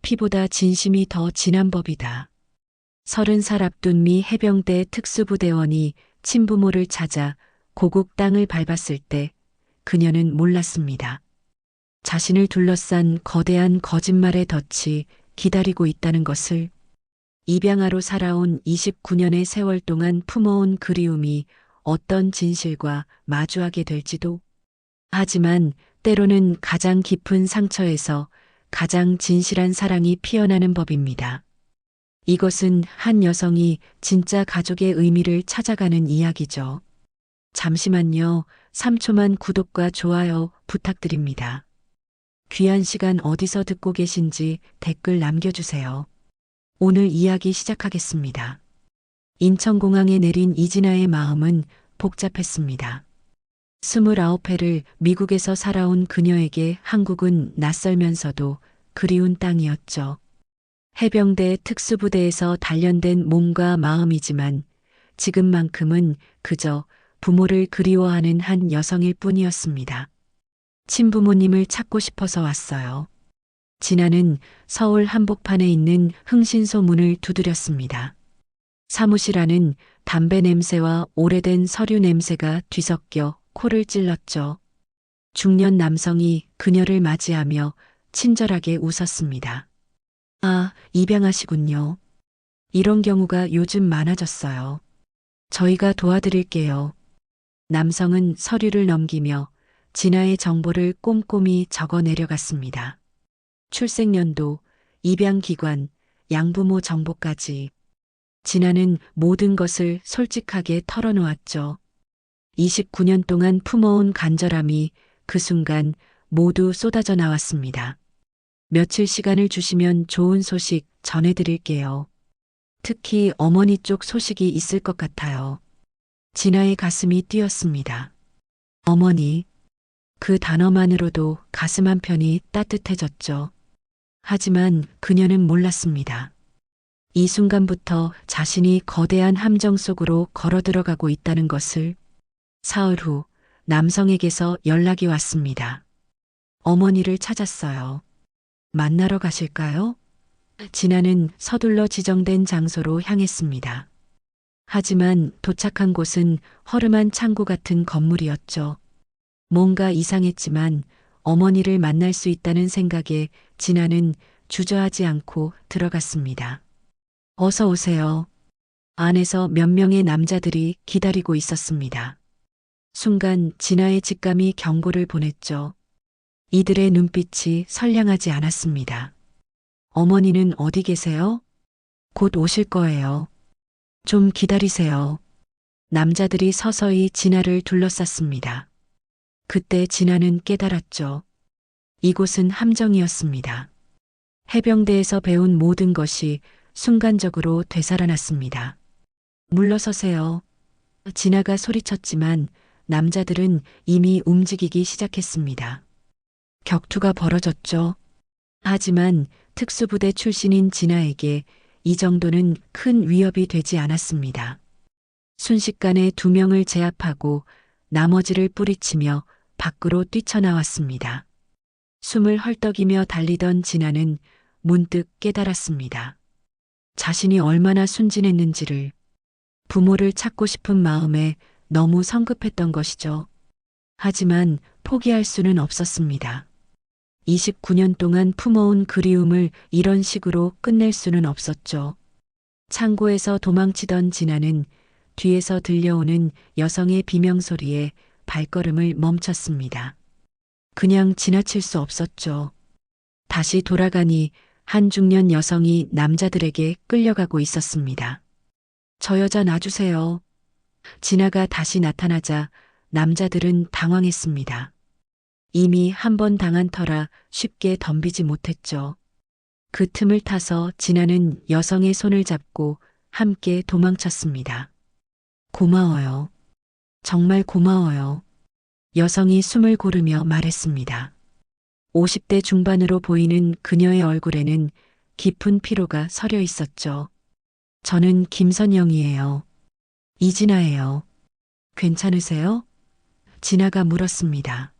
피보다 진심이 더 진한 법이다. 30살 앞둔 미 해병대 특수부대원이 친부모를 찾아 고국 땅을 밟았을 때 그녀는 몰랐습니다. 자신을 둘러싼 거대한 거짓말의 덫이 기다리고 있다는 것을. 입양아로 살아온 29년의 세월 동안 품어온 그리움이 어떤 진실과 마주하게 될지도. 하지만 때로는 가장 깊은 상처에서 가장 진실한 사랑이 피어나는 법입니다. 이것은 한 여성이 진짜 가족의 의미를 찾아가는 이야기죠. 잠시만요. 3초만 구독과 좋아요 부탁드립니다. 귀한 시간 어디서 듣고 계신지 댓글 남겨주세요. 오늘 이야기 시작하겠습니다. 인천공항에 내린 이진아의 마음은 복잡했습니다. 29회를 미국에서 살아온 그녀에게 한국은 낯설면서도 그리운 땅이었죠. 해병대 특수부대에서 단련된 몸과 마음이지만 지금만큼은 그저 부모를 그리워하는 한 여성일 뿐이었습니다. 친부모님을 찾고 싶어서 왔어요. 진아는 서울 한복판에 있는 흥신소 문을 두드렸습니다. 사무실 안은 담배 냄새와 오래된 서류 냄새가 뒤섞여 코를 찔렀죠. 중년 남성이 그녀를 맞이하며 친절하게 웃었습니다. 아, 입양하시군요. 이런 경우가 요즘 많아졌어요. 저희가 도와드릴게요. 남성은 서류를 넘기며 진아의 정보를 꼼꼼히 적어 내려갔습니다. 출생연도, 입양기관, 양부모 정보까지. 진아는 모든 것을 솔직하게 털어놓았죠. 29년 동안 품어온 간절함이 그 순간 모두 쏟아져 나왔습니다. 며칠 시간을 주시면 좋은 소식 전해드릴게요. 특히 어머니 쪽 소식이 있을 것 같아요. 진아의 가슴이 뛰었습니다. 어머니. 그 단어만으로도 가슴 한편이 따뜻해졌죠. 하지만 그녀는 몰랐습니다. 이 순간부터 자신이 거대한 함정 속으로 걸어 들어가고 있다는 것을. 사흘 후 남성에게서 연락이 왔습니다. 어머니를 찾았어요. 만나러 가실까요? 진아는 서둘러 지정된 장소로 향했습니다. 하지만 도착한 곳은 허름한 창고 같은 건물이었죠. 뭔가 이상했지만 어머니를 만날 수 있다는 생각에 진아는 주저하지 않고 들어갔습니다. 어서 오세요. 안에서 몇 명의 남자들이 기다리고 있었습니다. 순간 진아의 직감이 경고를 보냈죠. 이들의 눈빛이 선량하지 않았습니다. 어머니는 어디 계세요? 곧 오실 거예요. 좀 기다리세요. 남자들이 서서히 진아를 둘러쌌습니다. 그때 진아는 깨달았죠. 이곳은 함정이었습니다. 해병대에서 배운 모든 것이 순간적으로 되살아났습니다. 물러서세요. 진아가 소리쳤지만 남자들은 이미 움직이기 시작했습니다. 격투가 벌어졌죠. 하지만 특수부대 출신인 진아에게 이 정도는 큰 위협이 되지 않았습니다. 순식간에 2명을 제압하고 나머지를 뿌리치며 밖으로 뛰쳐나왔습니다. 숨을 헐떡이며 달리던 진아는 문득 깨달았습니다. 자신이 얼마나 순진했는지를. 부모를 찾고 싶은 마음에 너무 성급했던 것이죠. 하지만 포기할 수는 없었습니다. 29년 동안 품어온 그리움을 이런 식으로 끝낼 수는 없었죠. 창고에서 도망치던 진아는 뒤에서 들려오는 여성의 비명소리에 발걸음을 멈췄습니다. 그냥 지나칠 수 없었죠. 다시 돌아가니 한 중년 여성이 남자들에게 끌려가고 있었습니다. 저 여자 놔주세요. 진아가 다시 나타나자 남자들은 당황했습니다. 이미 한 번 당한 터라 쉽게 덤비지 못했죠. 그 틈을 타서 진아는 여성의 손을 잡고 함께 도망쳤습니다. 고마워요. 정말 고마워요. 여성이 숨을 고르며 말했습니다. 50대 중반으로 보이는 그녀의 얼굴에는 깊은 피로가 서려 있었죠. 저는 김선영이에요. 이진아예요. 괜찮으세요? 진아가 물었습니다.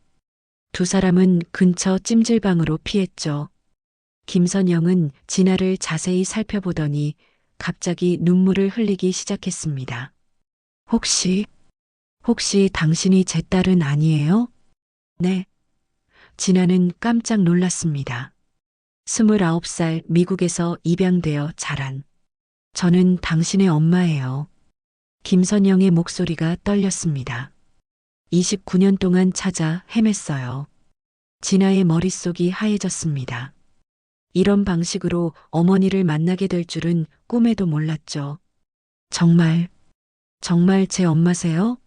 두 사람은 근처 찜질방으로 피했죠. 김선영은 진아를 자세히 살펴보더니 갑자기 눈물을 흘리기 시작했습니다. 혹시, 혹시 당신이 제 딸은 아니에요? 네. 진아는 깜짝 놀랐습니다. 29살 미국에서 입양되어 자란. 저는 당신의 엄마예요. 김선영의 목소리가 떨렸습니다. 29년 동안 찾아 헤맸어요. 진아의 머릿속이 하얘졌습니다. 이런 방식으로 어머니를 만나게 될 줄은 꿈에도 몰랐죠. 정말, 정말 제 엄마세요?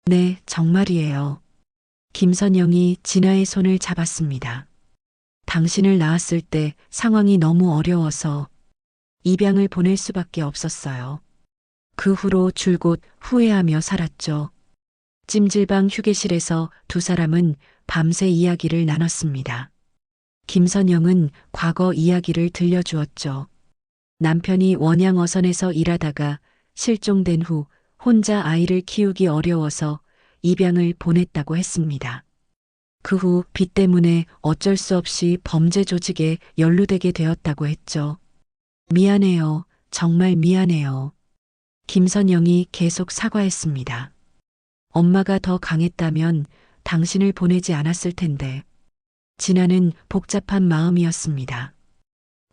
네, 정말이에요. 김선영이 진아의 손을 잡았습니다. 당신을 낳았을 때 상황이 너무 어려워서 입양을 보낼 수밖에 없었어요. 그 후로 줄곧 후회하며 살았죠. 찜질방 휴게실에서 두 사람은 밤새 이야기를 나눴습니다. 김선영은 과거 이야기를 들려주었죠. 남편이 원양 어선에서 일하다가 실종된 후 혼자 아이를 키우기 어려워서 입양을 보냈다고 했습니다. 그 후 빚 때문에 어쩔 수 없이 범죄 조직에 연루되게 되었다고 했죠. 미안해요. 정말 미안해요. 김선영이 계속 사과했습니다. 엄마가 더 강했다면 당신을 보내지 않았을 텐데. 진아는 복잡한 마음이었습니다.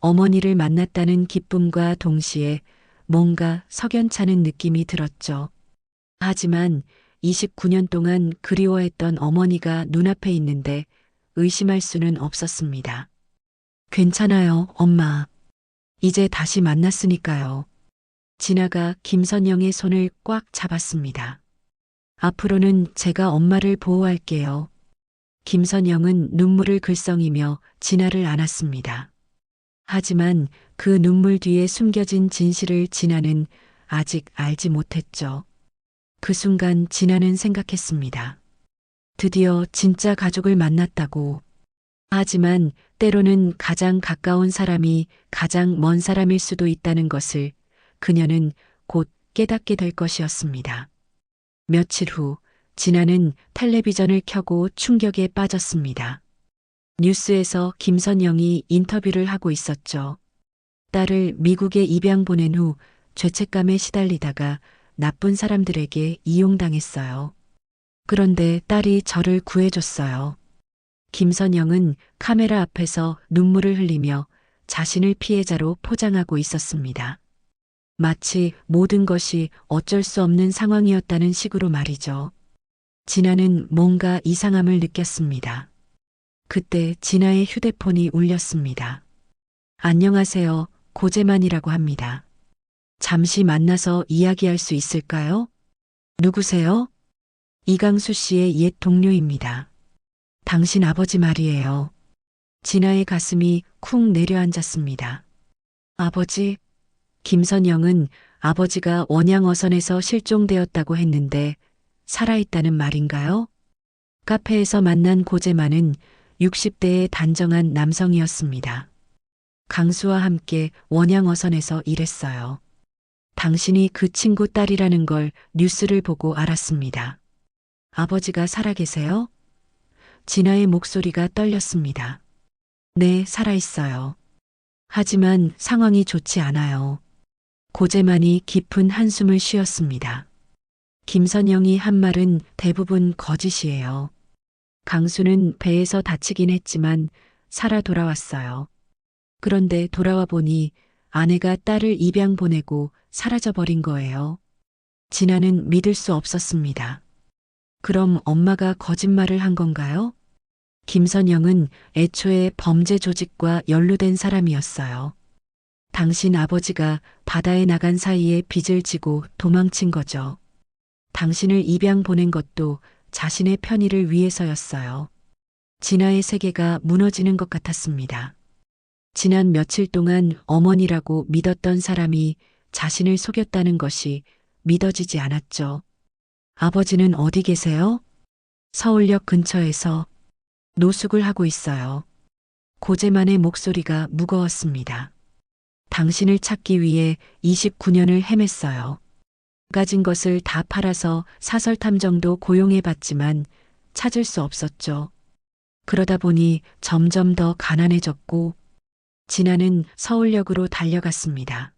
어머니를 만났다는 기쁨과 동시에 뭔가 석연찮은 느낌이 들었죠. 하지만 29년 동안 그리워했던 어머니가 눈앞에 있는데 의심할 수는 없었습니다. 괜찮아요, 엄마. 이제 다시 만났으니까요. 진아가 김선영의 손을 꽉 잡았습니다. 앞으로는 제가 엄마를 보호할게요. 김선영은 눈물을 글썽이며 진아를 안았습니다. 하지만 그 눈물 뒤에 숨겨진 진실을 진아는 아직 알지 못했죠. 그 순간 진아는 생각했습니다. 드디어 진짜 가족을 만났다고. 하지만 때로는 가장 가까운 사람이 가장 먼 사람일 수도 있다는 것을 그녀는 곧 깨닫게 될 것이었습니다. 며칠 후 진아는 텔레비전을 켜고 충격에 빠졌습니다. 뉴스에서 김선영이 인터뷰를 하고 있었죠. 딸을 미국에 입양 보낸 후 죄책감에 시달리다가 나쁜 사람들에게 이용당했어요. 그런데 딸이 저를 구해줬어요. 김선영은 카메라 앞에서 눈물을 흘리며 자신을 피해자로 포장하고 있었습니다. 마치 모든 것이 어쩔 수 없는 상황이었다는 식으로 말이죠. 진아는 뭔가 이상함을 느꼈습니다. 그때 진아의 휴대폰이 울렸습니다. 안녕하세요. 고재만이라고 합니다. 잠시 만나서 이야기할 수 있을까요? 누구세요? 이강수 씨의 옛 동료입니다. 당신 아버지 말이에요. 진아의 가슴이 쿵 내려앉았습니다. 아버지? 김선영은 아버지가 원양어선에서 실종되었다고 했는데 살아있다는 말인가요? 카페에서 만난 고재만은 60대의 단정한 남성이었습니다. 강수와 함께 원양어선에서 일했어요. 당신이 그 친구 딸이라는 걸 뉴스를 보고 알았습니다. 아버지가 살아계세요? 진아의 목소리가 떨렸습니다. 네, 살아있어요. 하지만 상황이 좋지 않아요. 고재만이 깊은 한숨을 쉬었습니다. 김선영이 한 말은 대부분 거짓이에요. 강수는 배에서 다치긴 했지만 살아 돌아왔어요. 그런데 돌아와 보니 아내가 딸을 입양 보내고 사라져버린 거예요. 진아는 믿을 수 없었습니다. 그럼 엄마가 거짓말을 한 건가요? 김선영은 애초에 범죄 조직과 연루된 사람이었어요. 당신 아버지가 바다에 나간 사이에 빚을 지고 도망친 거죠. 당신을 입양 보낸 것도 자신의 편의를 위해서였어요. 진아의 세계가 무너지는 것 같았습니다. 지난 며칠 동안 어머니라고 믿었던 사람이 자신을 속였다는 것이 믿어지지 않았죠. 아버지는 어디 계세요? 서울역 근처에서 노숙을 하고 있어요. 고재만의 목소리가 무거웠습니다. 당신을 찾기 위해 29년을 헤맸어요. 가진 것을 다 팔아서 사설탐정도 고용해봤지만 찾을 수 없었죠. 그러다 보니 점점 더 가난해졌고 진아는 서울역으로 달려갔습니다.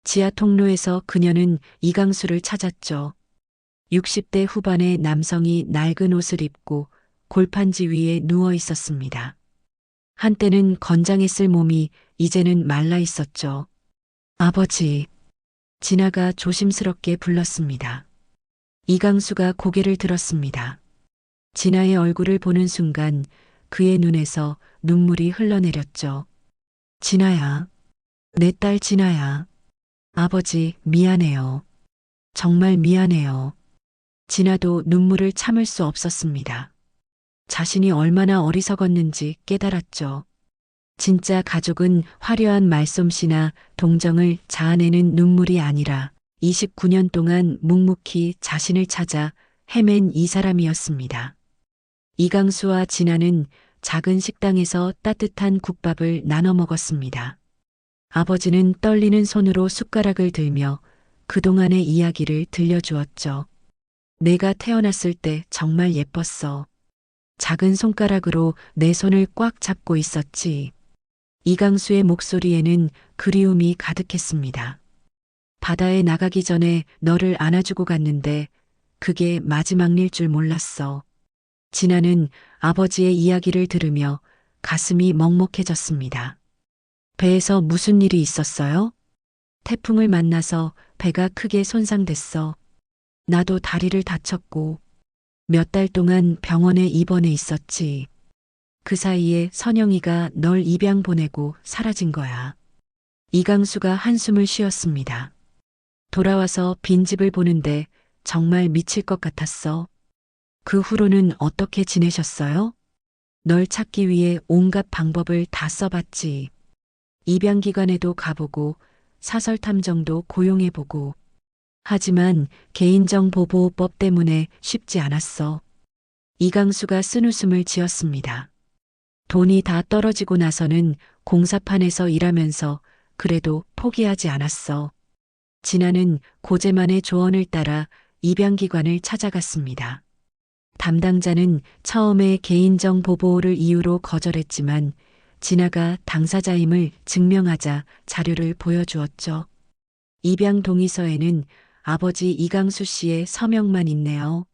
지하 통로에서 그녀는 이강수를 찾았죠. 60대 후반의 남성이 낡은 옷을 입고 골판지 위에 누워 있었습니다. 한때는 건장했을 몸이 이제는 말라 있었죠. 아버지. 진아가 조심스럽게 불렀습니다. 이강수가 고개를 들었습니다. 진아의 얼굴을 보는 순간 그의 눈에서 눈물이 흘러내렸죠. 진아야. 내 딸 진아야. 아버지, 미안해요. 정말 미안해요. 진아도 눈물을 참을 수 없었습니다. 자신이 얼마나 어리석었는지 깨달았죠. 진짜 가족은 화려한 말솜씨나 동정을 자아내는 눈물이 아니라 29년 동안 묵묵히 자신을 찾아 헤맨 이 사람이었습니다. 이강수와 진아는 작은 식당에서 따뜻한 국밥을 나눠 먹었습니다. 아버지는 떨리는 손으로 숟가락을 들며 그동안의 이야기를 들려주었죠. 내가 태어났을 때 정말 예뻤어. 작은 손가락으로 내 손을 꽉 잡고 있었지. 이강수의 목소리에는 그리움이 가득했습니다. 바다에 나가기 전에 너를 안아주고 갔는데 그게 마지막 일 줄 몰랐어. 진아는 아버지의 이야기를 들으며 가슴이 먹먹해졌습니다. 배에서 무슨 일이 있었어요? 태풍을 만나서 배가 크게 손상됐어. 나도 다리를 다쳤고 몇 달 동안 병원에 입원해 있었지. 그 사이에 선영이가 널 입양 보내고 사라진 거야. 이강수가 한숨을 쉬었습니다. 돌아와서 빈집을 보는데 정말 미칠 것 같았어. 그 후로는 어떻게 지내셨어요? 널 찾기 위해 온갖 방법을 다 써봤지. 입양기관에도 가보고 사설탐정도 고용해보고. 하지만 개인정보보호법 때문에 쉽지 않았어. 이강수가 쓴웃음을 지었습니다. 돈이 다 떨어지고 나서는 공사판에서 일하면서 그래도 포기하지 않았어. 진아는 고재만의 조언을 따라 입양기관을 찾아갔습니다. 담당자는 처음에 개인정보 보호를 이유로 거절했지만 진아가 당사자임을 증명하자 자료를 보여주었죠. 입양 동의서에는 아버지 이강수 씨의 서명만 있네요.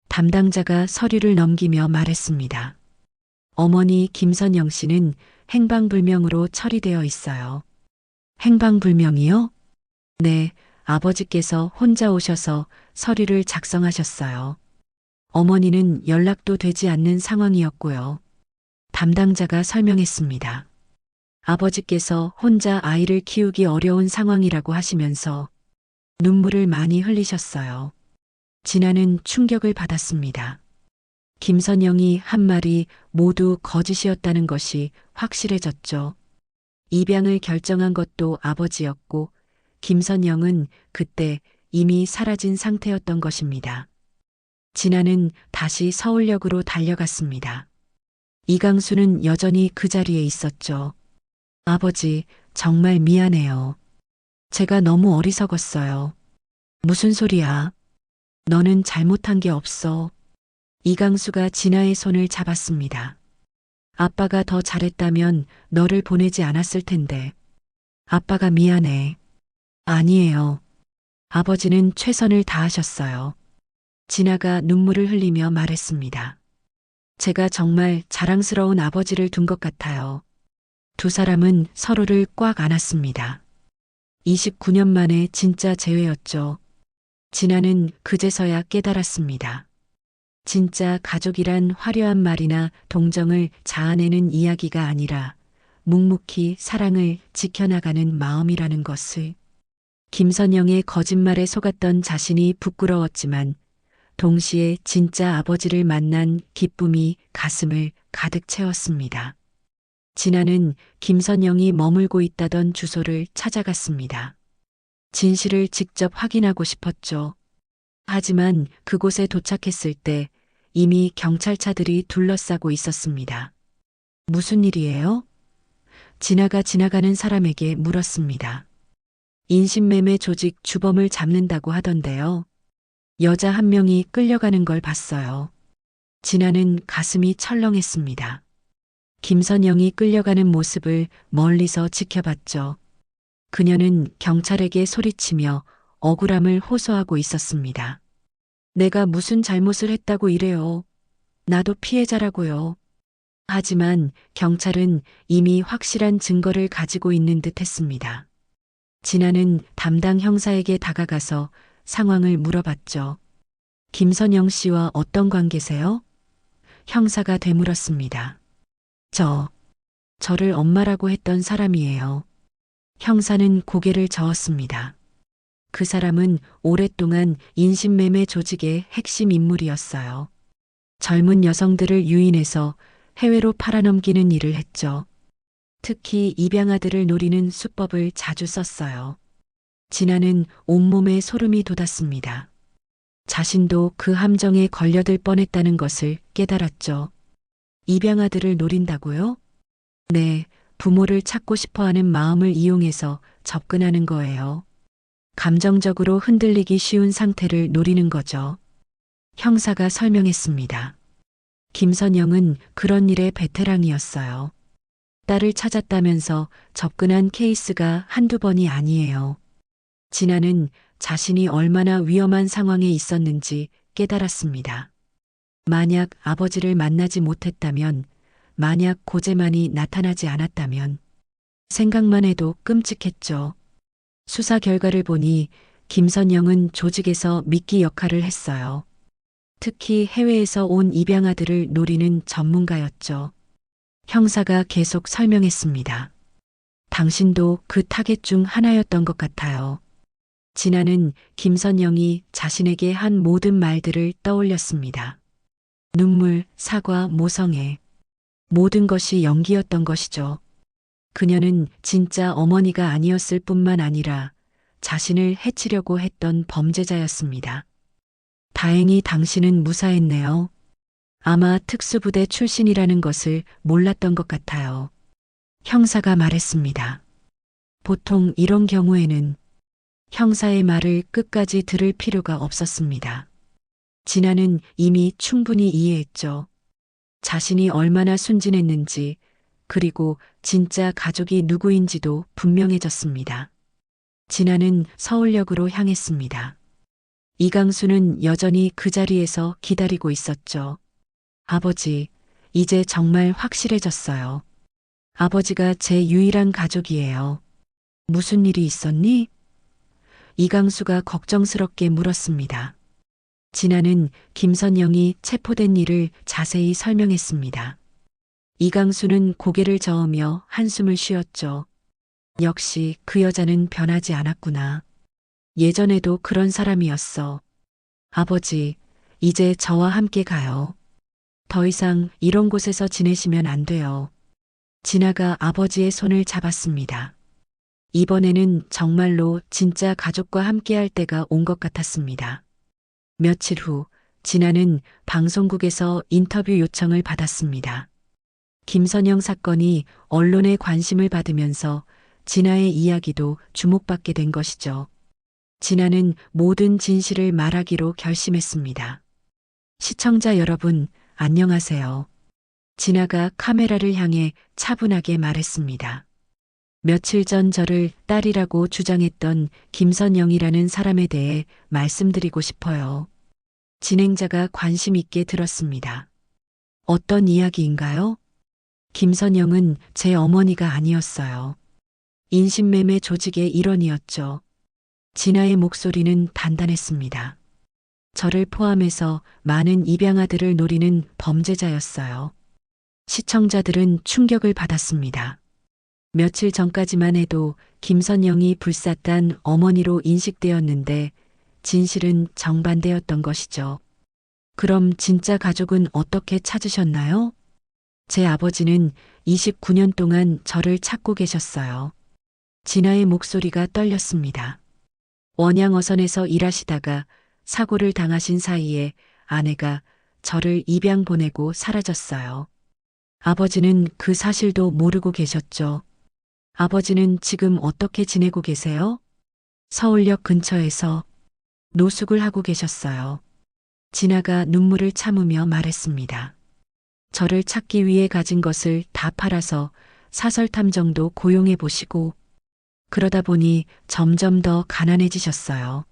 담당자가 서류를 넘기며 말했습니다. 어머니 김선영 씨는 행방불명으로 처리되어 있어요. 행방불명이요? 네, 아버지께서 혼자 오셔서 서류를 작성하셨어요. 어머니는 연락도 되지 않는 상황이었고요. 담당자가 설명했습니다. 아버지께서 혼자 아이를 키우기 어려운 상황이라고 하시면서 눈물을 많이 흘리셨어요. 진아는 충격을 받았습니다. 김선영이 한 말이 모두 거짓이었다는 것이 확실해졌죠. 입양을 결정한 것도 아버지였고 김선영은 그때 이미 사라진 상태였던 것입니다. 진아는 다시 서울역으로 달려갔습니다. 이강수는 여전히 그 자리에 있었죠. 아버지, 정말 미안해요. 제가 너무 어리석었어요. 무슨 소리야? 너는 잘못한 게 없어. 이강수가 진아의 손을 잡았습니다. 아빠가 더 잘했다면 너를 보내지 않았을 텐데. 아빠가 미안해. 아니에요. 아버지는 최선을 다하셨어요. 진아가 눈물을 흘리며 말했습니다. 제가 정말 자랑스러운 아버지를 둔 것 같아요. 두 사람은 서로를 꽉 안았습니다. 29년 만에 진짜 재회였죠. 진아는 그제서야 깨달았습니다. 진짜 가족이란 화려한 말이나 동정을 자아내는 이야기가 아니라 묵묵히 사랑을 지켜나가는 마음이라는 것을. 김선영의 거짓말에 속았던 자신이 부끄러웠지만 동시에 진짜 아버지를 만난 기쁨이 가슴을 가득 채웠습니다. 진아는 김선영이 머물고 있다던 주소를 찾아갔습니다. 진실을 직접 확인하고 싶었죠. 하지만 그곳에 도착했을 때 이미 경찰차들이 둘러싸고 있었습니다. 무슨 일이에요? 진아가 지나가는 사람에게 물었습니다. 인신매매 조직 주범을 잡는다고 하던데요. 여자 한 명이 끌려가는 걸 봤어요. 진아는 가슴이 철렁했습니다. 김선영이 끌려가는 모습을 멀리서 지켜봤죠. 그녀는 경찰에게 소리치며 억울함을 호소하고 있었습니다. 내가 무슨 잘못을 했다고 이래요. 나도 피해자라고요. 하지만 경찰은 이미 확실한 증거를 가지고 있는 듯 했습니다. 진아는 담당 형사에게 다가가서 상황을 물어봤죠. 김선영 씨와 어떤 관계세요? 형사가 되물었습니다. 저를 엄마라고 했던 사람이에요. 형사는 고개를 저었습니다. 그 사람은 오랫동안 인신매매 조직의 핵심 인물이었어요. 젊은 여성들을 유인해서 해외로 팔아넘기는 일을 했죠. 특히 입양아들을 노리는 수법을 자주 썼어요. 진아는 온몸에 소름이 돋았습니다. 자신도 그 함정에 걸려들 뻔했다는 것을 깨달았죠. 입양아들을 노린다고요? 네, 부모를 찾고 싶어하는 마음을 이용해서 접근하는 거예요. 감정적으로 흔들리기 쉬운 상태를 노리는 거죠. 형사가 설명했습니다. 김선영은 그런 일의 베테랑이었어요. 딸을 찾았다면서 접근한 케이스가 한두 번이 아니에요. 진아는 자신이 얼마나 위험한 상황에 있었는지 깨달았습니다. 만약 아버지를 만나지 못했다면, 만약 고재만이 나타나지 않았다면, 생각만 해도 끔찍했죠. 수사 결과를 보니 김선영은 조직에서 미끼 역할을 했어요. 특히 해외에서 온 입양아들을 노리는 전문가였죠. 형사가 계속 설명했습니다. 당신도 그 타겟 중 하나였던 것 같아요. 진아는 김선영이 자신에게 한 모든 말들을 떠올렸습니다. 눈물, 사과, 모성애. 모든 것이 연기였던 것이죠. 그녀는 진짜 어머니가 아니었을 뿐만 아니라 자신을 해치려고 했던 범죄자였습니다. 다행히 당신은 무사했네요. 아마 특수부대 출신이라는 것을 몰랐던 것 같아요. 형사가 말했습니다. 보통 이런 경우에는 형사의 말을 끝까지 들을 필요가 없었습니다. 진아는 이미 충분히 이해했죠. 자신이 얼마나 순진했는지, 그리고 진짜 가족이 누구인지도 분명해졌습니다. 진아는 서울역으로 향했습니다. 이강수는 여전히 그 자리에서 기다리고 있었죠. 아버지, 이제 정말 확실해졌어요. 아버지가 제 유일한 가족이에요. 무슨 일이 있었니? 이강수가 걱정스럽게 물었습니다. 진아는 김선영이 체포된 일을 자세히 설명했습니다. 이강수는 고개를 저으며 한숨을 쉬었죠. 역시 그 여자는 변하지 않았구나. 예전에도 그런 사람이었어. 아버지, 이제 저와 함께 가요. 더 이상 이런 곳에서 지내시면 안 돼요. 진아가 아버지의 손을 잡았습니다. 이번에는 정말로 진짜 가족과 함께할 때가 온 것 같았습니다. 며칠 후 진아는 방송국에서 인터뷰 요청을 받았습니다. 김선영 사건이 언론의 관심을 받으면서 진아의 이야기도 주목받게 된 것이죠. 진아는 모든 진실을 말하기로 결심했습니다. 시청자 여러분, 안녕하세요. 진아가 카메라를 향해 차분하게 말했습니다. 며칠 전 저를 딸이라고 주장했던 김선영이라는 사람에 대해 말씀드리고 싶어요. 진행자가 관심 있게 들었습니다. 어떤 이야기인가요? 김선영은 제 어머니가 아니었어요. 인신매매 조직의 일원이었죠. 진아의 목소리는 단단했습니다. 저를 포함해서 많은 입양아들을 노리는 범죄자였어요. 시청자들은 충격을 받았습니다. 며칠 전까지만 해도 김선영이 불사단 어머니로 인식되었는데 진실은 정반대였던 것이죠. 그럼 진짜 가족은 어떻게 찾으셨나요? 제 아버지는 29년 동안 저를 찾고 계셨어요. 진아의 목소리가 떨렸습니다. 원양어선에서 일하시다가 사고를 당하신 사이에 아내가 저를 입양 보내고 사라졌어요. 아버지는 그 사실도 모르고 계셨죠. 아버지는 지금 어떻게 지내고 계세요? 서울역 근처에서 노숙을 하고 계셨어요. 진아가 눈물을 참으며 말했습니다. 저를 찾기 위해 가진 것을 다 팔아서 사설 탐정도 고용해 보시고 그러다 보니 점점 더 가난해지셨어요.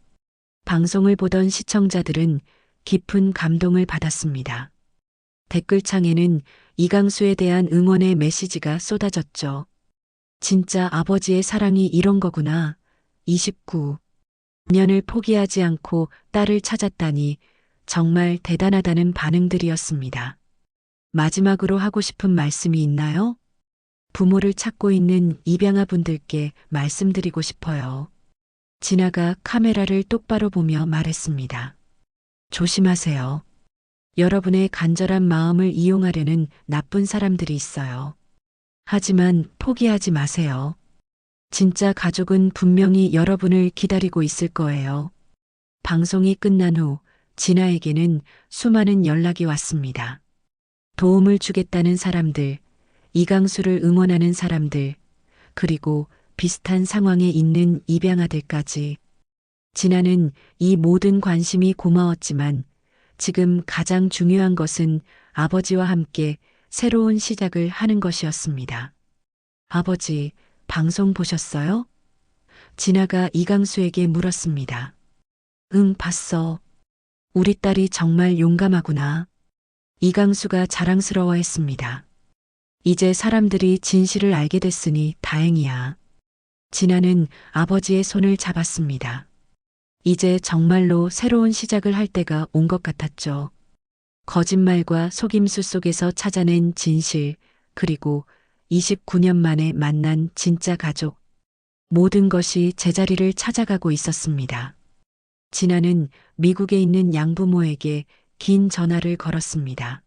방송을 보던 시청자들은 깊은 감동을 받았습니다. 댓글창에는 이강수에 대한 응원의 메시지가 쏟아졌죠. 진짜 아버지의 사랑이 이런 거구나. 29년을 포기하지 않고 딸을 찾았다니 정말 대단하다는 반응들이었습니다. 마지막으로 하고 싶은 말씀이 있나요? 부모를 찾고 있는 입양아 분들께 말씀드리고 싶어요. 진아가 카메라를 똑바로 보며 말했습니다. 조심하세요. 여러분의 간절한 마음을 이용하려는 나쁜 사람들이 있어요. 하지만 포기하지 마세요. 진짜 가족은 분명히 여러분을 기다리고 있을 거예요. 방송이 끝난 후 진아에게는 수많은 연락이 왔습니다. 도움을 주겠다는 사람들, 이강수를 응원하는 사람들, 그리고 비슷한 상황에 있는 입양아들까지. 진아는 이 모든 관심이 고마웠지만 지금 가장 중요한 것은 아버지와 함께 새로운 시작을 하는 것이었습니다. 아버지, 방송 보셨어요? 진아가 이강수에게 물었습니다. 응, 봤어. 우리 딸이 정말 용감하구나. 이강수가 자랑스러워했습니다. 이제 사람들이 진실을 알게 됐으니 다행이야. 진아는 아버지의 손을 잡았습니다. 이제 정말로 새로운 시작을 할 때가 온 것 같았죠. 거짓말과 속임수 속에서 찾아낸 진실, 그리고 29년 만에 만난 진짜 가족. 모든 것이 제자리를 찾아가고 있었습니다. 진아는 미국에 있는 양부모에게 긴 전화를 걸었습니다.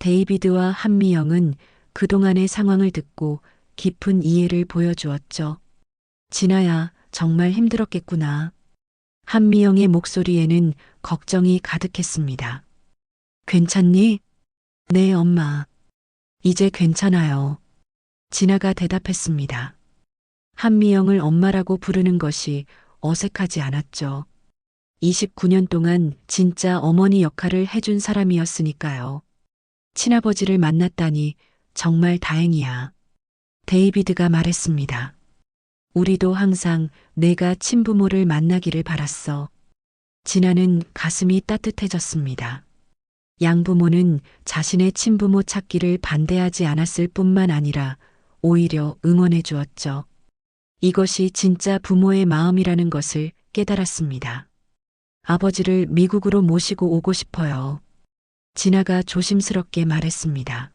데이비드와 한미영은 그동안의 상황을 듣고 깊은 이해를 보여주었죠. 진아야, 정말 힘들었겠구나. 한미영의 목소리에는 걱정이 가득했습니다. 괜찮니? 네, 엄마. 이제 괜찮아요. 진아가 대답했습니다. 한미영을 엄마라고 부르는 것이 어색하지 않았죠. 29년 동안 진짜 어머니 역할을 해준 사람이었으니까요. 친아버지를 만났다니 정말 다행이야. 데이비드가 말했습니다. 우리도 항상 내가 친부모를 만나기를 바랐어. 진아는 가슴이 따뜻해졌습니다. 양부모는 자신의 친부모 찾기를 반대하지 않았을 뿐만 아니라 오히려 응원해 주었죠. 이것이 진짜 부모의 마음이라는 것을 깨달았습니다. 아버지를 미국으로 모시고 오고 싶어요. 진아가 조심스럽게 말했습니다.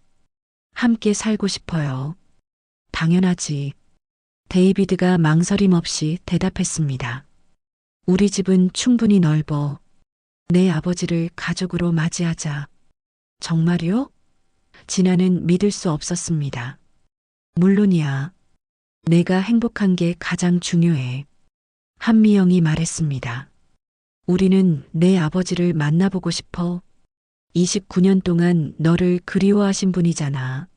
함께 살고 싶어요. 당연하지. 데이비드가 망설임 없이 대답했습니다. 우리 집은 충분히 넓어. 내 아버지를 가족으로 맞이하자. 정말요? 진아는 믿을 수 없었습니다. 물론이야. 내가 행복한 게 가장 중요해. 한미영이 말했습니다. 우리는 내 아버지를 만나보고 싶어. 29년 동안 너를 그리워하신 분이잖아.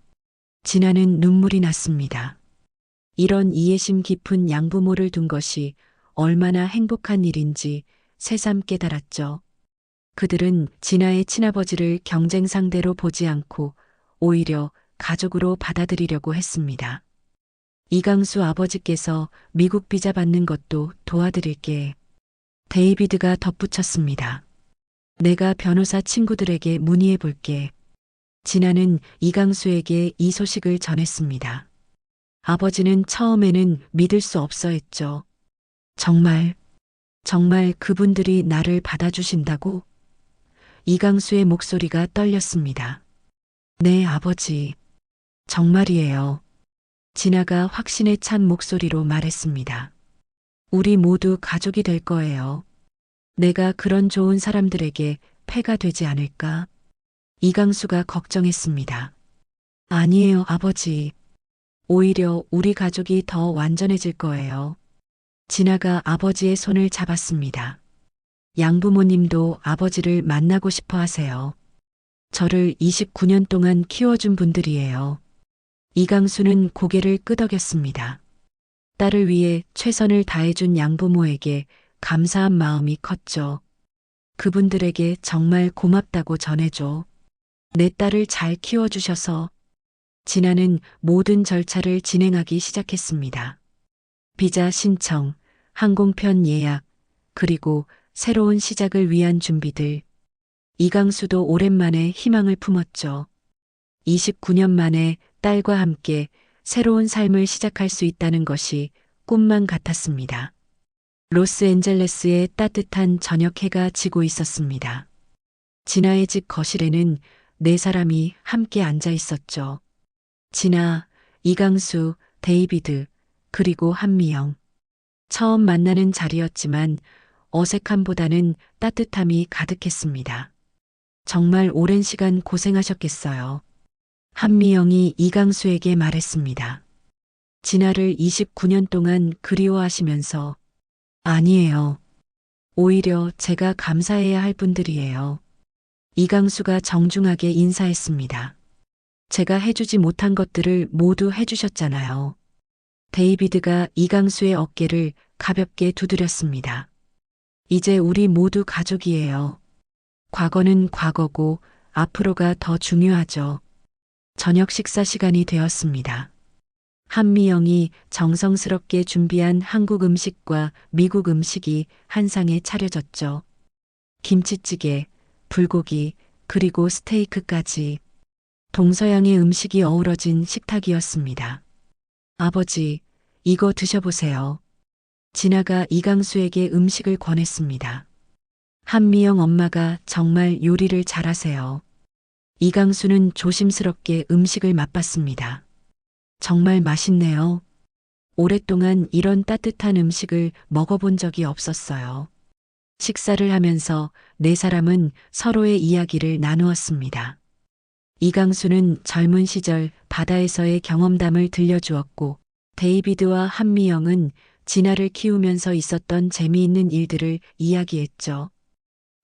진아는 눈물이 났습니다. 이런 이해심 깊은 양부모를 둔 것이 얼마나 행복한 일인지 새삼 깨달았죠. 그들은 진아의 친아버지를 경쟁 상대로 보지 않고 오히려 가족으로 받아들이려고 했습니다. 이강수 아버지께서 미국 비자 받는 것도 도와드릴게. 데이비드가 덧붙였습니다. 내가 변호사 친구들에게 문의해 볼게. 진아는 이강수에게 이 소식을 전했습니다. 아버지는 처음에는 믿을 수 없어 했죠. 정말 그분들이 나를 받아주신다고? 이강수의 목소리가 떨렸습니다. 네, 아버지. 정말이에요. 진아가 확신에 찬 목소리로 말했습니다. 우리 모두 가족이 될 거예요. 내가 그런 좋은 사람들에게 폐가 되지 않을까? 이강수가 걱정했습니다. 아니에요, 아버지. 오히려 우리 가족이 더 완전해질 거예요. 진아가 아버지의 손을 잡았습니다. 양부모님도 아버지를 만나고 싶어 하세요. 저를 29년 동안 키워준 분들이에요. 이강수는 고개를 끄덕였습니다. 딸을 위해 최선을 다해준 양부모에게 감사한 마음이 컸죠. 그분들에게 정말 고맙다고 전해줘. 내 딸을 잘 키워주셔서. 진아는 모든 절차를 진행하기 시작했습니다. 비자 신청, 항공편 예약, 그리고 새로운 시작을 위한 준비들. 이강수도 오랜만에 희망을 품었죠. 29년 만에 딸과 함께 새로운 삶을 시작할 수 있다는 것이 꿈만 같았습니다. 로스앤젤레스의 따뜻한 저녁 해가 지고 있었습니다. 진아의 집 거실에는 네 사람이 함께 앉아 있었죠. 진아, 이강수, 데이비드, 그리고 한미영. 처음 만나는 자리였지만 어색함보다는 따뜻함이 가득했습니다. 정말 오랜 시간 고생하셨겠어요. 한미영이 이강수에게 말했습니다. 진아를 29년 동안 그리워하시면서. 아니에요. 오히려 제가 감사해야 할 분들이에요. 이강수가 정중하게 인사했습니다. 제가 해주지 못한 것들을 모두 해주셨잖아요. 데이비드가 이강수의 어깨를 가볍게 두드렸습니다. 이제 우리 모두 가족이에요. 과거는 과거고 앞으로가 더 중요하죠. 저녁 식사 시간이 되었습니다. 한미영이 정성스럽게 준비한 한국 음식과 미국 음식이 한 상에 차려졌죠. 김치찌개, 불고기, 그리고 스테이크까지. 동서양의 음식이 어우러진 식탁이었습니다. 아버지, 이거 드셔보세요. 진아가 이강수에게 음식을 권했습니다. 한미영 엄마가 정말 요리를 잘하세요. 이강수는 조심스럽게 음식을 맛봤습니다. 정말 맛있네요. 오랫동안 이런 따뜻한 음식을 먹어본 적이 없었어요. 식사를 하면서 네 사람은 서로의 이야기를 나누었습니다. 이강수는 젊은 시절 바다에서의 경험담을 들려주었고, 데이비드와 한미영은 진아를 키우면서 있었던 재미있는 일들을 이야기했죠.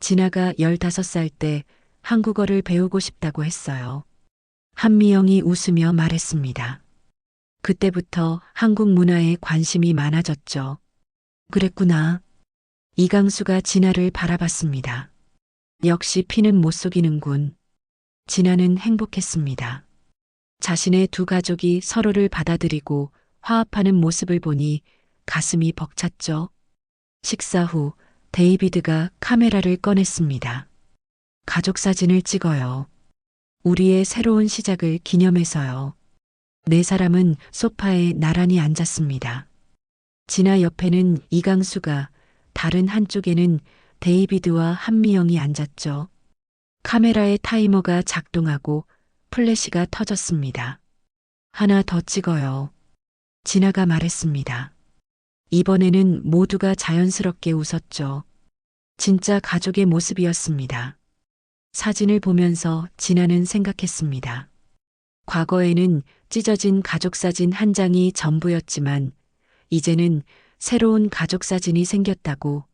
진아가 15살 때 한국어를 배우고 싶다고 했어요. 한미영이 웃으며 말했습니다. 그때부터 한국 문화에 관심이 많아졌죠. 그랬구나. 이강수가 진아를 바라봤습니다. 역시 피는 못 속이는군. 진아는 행복했습니다. 자신의 두 가족이 서로를 받아들이고 화합하는 모습을 보니 가슴이 벅찼죠. 식사 후 데이비드가 카메라를 꺼냈습니다. 가족 사진을 찍어요. 우리의 새로운 시작을 기념해서요. 네 사람은 소파에 나란히 앉았습니다. 진아 옆에는 이강수가, 다른 한쪽에는 데이비드와 한미영이 앉았죠. 카메라의 타이머가 작동하고 플래시가 터졌습니다. 하나 더 찍어요. 진아가 말했습니다. 이번에는 모두가 자연스럽게 웃었죠. 진짜 가족의 모습이었습니다. 사진을 보면서 진아는 생각했습니다. 과거에는 찢어진 가족 사진 한 장이 전부였지만 이제는 새로운 가족 사진이 생겼다고.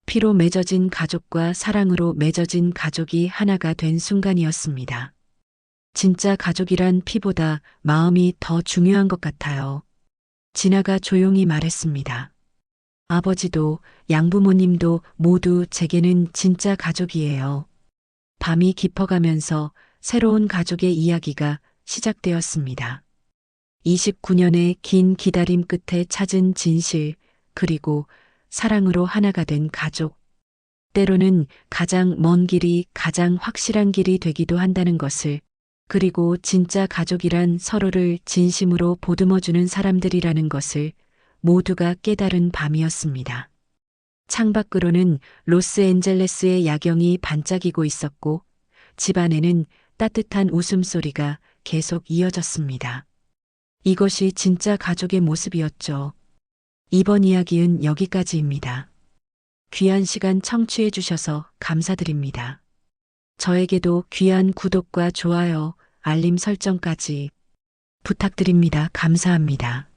피로 맺어진 가족과 사랑으로 맺어진 가족이 하나가 된 순간이었습니다. 진짜 가족이란 피보다 마음이 더 중요한 것 같아요. 진아가 조용히 말했습니다. 아버지도 양부모님도 모두 제게는 진짜 가족이에요. 밤이 깊어가면서 새로운 가족의 이야기가 시작되었습니다. 29년의 긴 기다림 끝에 찾은 진실, 그리고 사랑으로 하나가 된 가족. 때로는 가장 먼 길이 가장 확실한 길이 되기도 한다는 것을, 그리고 진짜 가족이란 서로를 진심으로 보듬어주는 사람들이라는 것을 모두가 깨달은 밤이었습니다. 창밖으로는 로스앤젤레스의 야경이 반짝이고 있었고 집 안에는 따뜻한 웃음소리가 계속 이어졌습니다. 이것이 진짜 가족의 모습이었죠. 이번 이야기는 여기까지입니다. 귀한 시간 청취해 주셔서 감사드립니다. 저에게도 귀한 구독과 좋아요, 알림 설정까지 부탁드립니다. 감사합니다.